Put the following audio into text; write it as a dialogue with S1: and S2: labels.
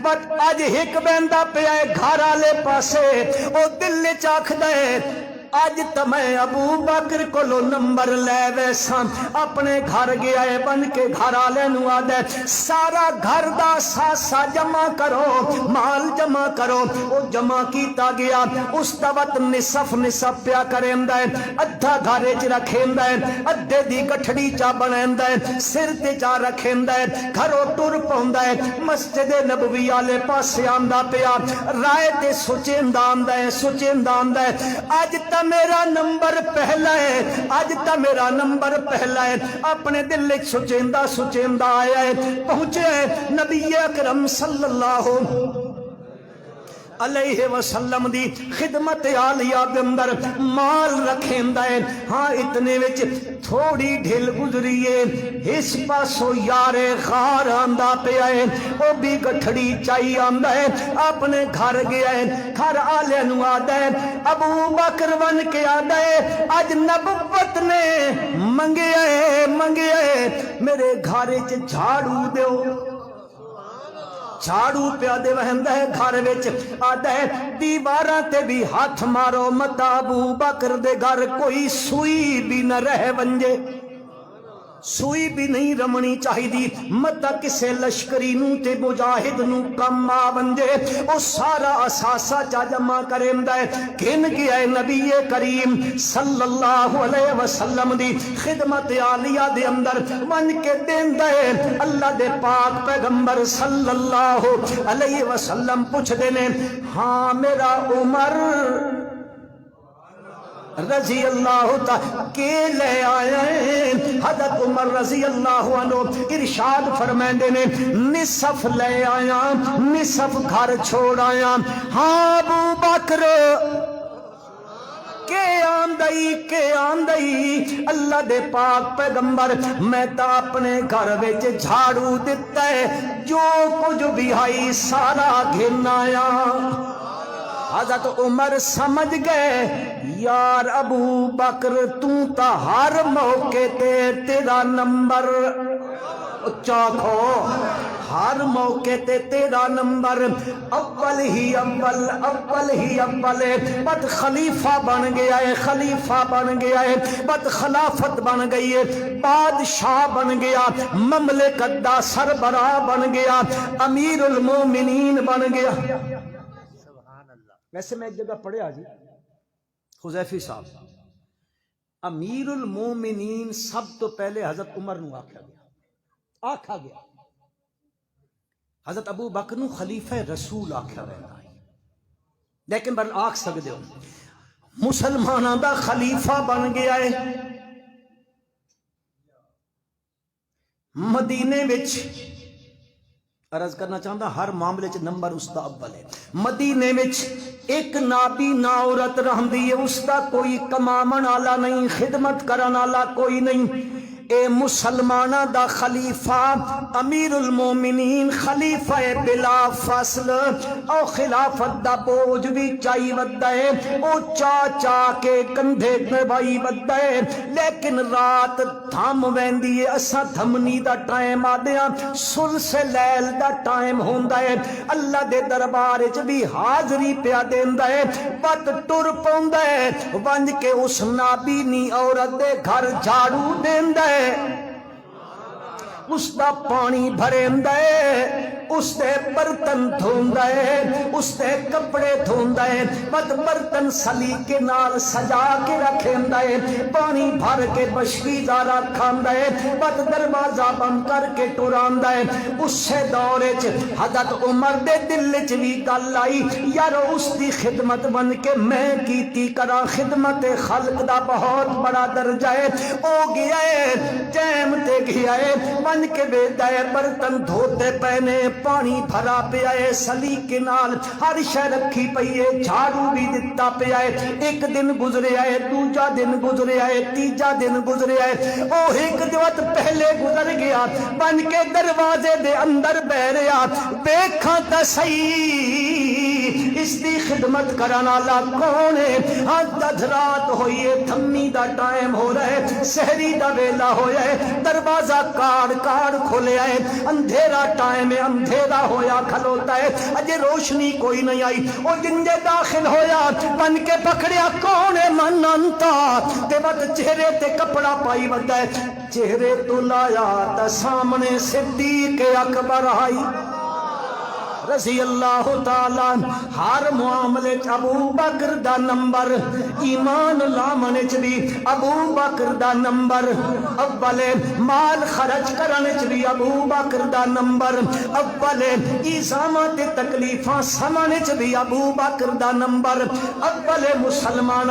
S1: But اج ایک بیندا پیا ہے گھر والے پاسے او دل وچ آکھدا ہے اج تو میں ابو بکر کولو نمبر لے ویساں اپنے گھر گیا ہے بن کے گھر والے نو آدھے سارا گھر دا ساسا جمع کرو مال جمع کرو او جمع کیتا گیا اس وقت نصف پیا کریندا ہے ادھا گھر وچ رکھیندا ہے ادھے دی گٹھڑی چا بنیندا ہے سر تے چا رکھیندا ہے گھروں ٹر پوندا ہے مسجد نبوی والے پاسے آندا پیا رائے تے سوچیندا آندا ہے اج میرا نمبر پہلا ہے اج تا میرا نمبر پہلا ہے اپنے دل وچ سوچیندا آیا ہے پہنچے نبی اکرم صلی اللہ علیہ وسلم دی خدمت عالیہ دے اندر مال رکھیندا ہے ہاں اتنے وچ تھوڑی ڈھل گزریے اس پاسو یار غار آندا پیا ہے او بھی گٹھڑی چائی آندا ہے اپنے گھر گیا ہے گھر والے نو آندا ہے ابو بکر بن کے آندا ہے اج نبوت نے منگیا ہے میرے گھر وچ جھاڑو دیو جھاڑو پیا دے وہندا ہے گھر وچ آدا ہے دیواراں تے بھی ہاتھ مارو مت ابو بکر دے گھر کوئی سوئی بھی نہ رہ ونجے سوئی بھی نہیں رمنی چاہیے مت کسے لشکری نو تے مجاہد نو کم آ ونجے او سارا اثاثہ چا جمع کریندا ہے گن گیا ہے نبی کریم صلی اللہ علیہ وسلم دی خدمت عالیہ دے اندر من کے دیندا ہے اللہ دے پاک پیغمبر صلی اللہ علیہ وسلم پوچھ دے نے ہاں میرا عمر رضی اللہ تعالیٰ کے لے آئے حضرت عمر رضی اللہ عنہ ارشاد فرمائندے نے نصف لے آیا نصف گھر چھوڑ آیا ہاں ابو بکر کے آندئی اللہ دے پاک پیغمبر میں تا اپنے گھر وچ جھاڑو دیتا ہے جو کچھ بھی آئی سارا گھن آیا حضرت عمر سمجھ گئے یار ابو بکر تو تا ہر موقع تے تیرا نمبر چاکھو ہر موقع تے تیرا نمبر اول ہی اول بد خلیفہ بن گیا ہے بد خلافت بن گئی ہے بادشاہ بن گیا مملکت دا سربراہ بن گیا امیر المومنین بن گیا ویسے میں ایک جگہ پڑھیا جی حذیفی صاحب امیر المومنین سب تو پہلے حضرت عمر نو آکھا گیا حضرت ابو بکر نو خلیفہ رسول آکھا گیا لیکن بر آکھ سکتے ہو مسلمانوں دا خلیفہ بن گیا ہے مدینے وچ عرض کرنا چاہتا ہر معاملے چ نمبر اس دا اول ہے مدینے وچ ایک نابی نا عورت رہندی ہے اس دا کوئی کمامن والا نہیں خدمت کرن والا کوئی نہیں اے مسلمانہ دا خلیفہ امیر المومنین خلیفہ بلا فصل او خلافت دا بوجھ بھی چائی ودہ ہے او چا کے کندھے نبائی ودہ ہے لیکن رات دھم ویندی ہے اسا دھمنی دا ٹائم آدیا سلس لیل دا ٹائم ہوندہ ہے اللہ دے دربار چ بھی حاضری پیا دیندہ ہے بات ٹر پوندہ ہے ونج کے اس نابینی عورت دے گھر جھاڑو دیندہ ہے اس دا پانی بھریندہ ہے اس دے برتن دھوندہ ہے اس دے کپڑے دھوندہ ہے بد برتن سلیقے نال سجا کے رکھیندہ ہے پانی بھر کے بشکیزہ رکھاندہ ہے بد دروازہ بند کر کے ٹوراندہ ہے اس سے دورے چ حضرت عمر دے دل چ بھی گل آئی یار اس دی خدمت بن کے میں کیتی کرا خدمت خلق دا بہت بڑا درجہ ہے او گیا ہے ٹائم تے گیا ہے بن کے بیٹا ہے برتن دھوتے پہنے پانی بھرا پیا ہے سلیقے نال ہر شے رکھی پئی ہے جھاڑو بھی دتا پیا ہے ایک دن گزرے آئے دوجا دن گزرے آئے تیجا دن گزرے آئے او ایک دوت پہلے گزر گیا بن کے دروازے دے اندر بہ رہا دیکھاں تا صحیح اس دی خدمت کرن والا کون ہے؟ حد رات ہوئی ہے، تھمی دا ٹائم ہو رہا ہے، سحری دا ویلا ہویا ہے، دروازہ کاڑ کاڑ کھولیا ہے، اندھیرا ٹائم ہے، اندھیرا ہویا کھلوتا ہے، اجے روشنی کوئی نہیں آئی، او جنجے داخل ہویا بن کے پکڑیا کون ہے؟ من انتا تے ود چہرے تے کپڑا پائی ودا ہے، چہرے تو لایا تا سامنے صدیق اکبر آئی رضی اللہ تعالی۔ ہر معاملے چ ابو بکر دا نمبر، ایمان لامن چ بھی ابو بکر دا نمبر اول، مال خرچ کرن چ بھی ابو بکر دا نمبر اول، ایزامات تکلیفاں سمن چ بھی ابو بکر دا نمبر اول، مسلمان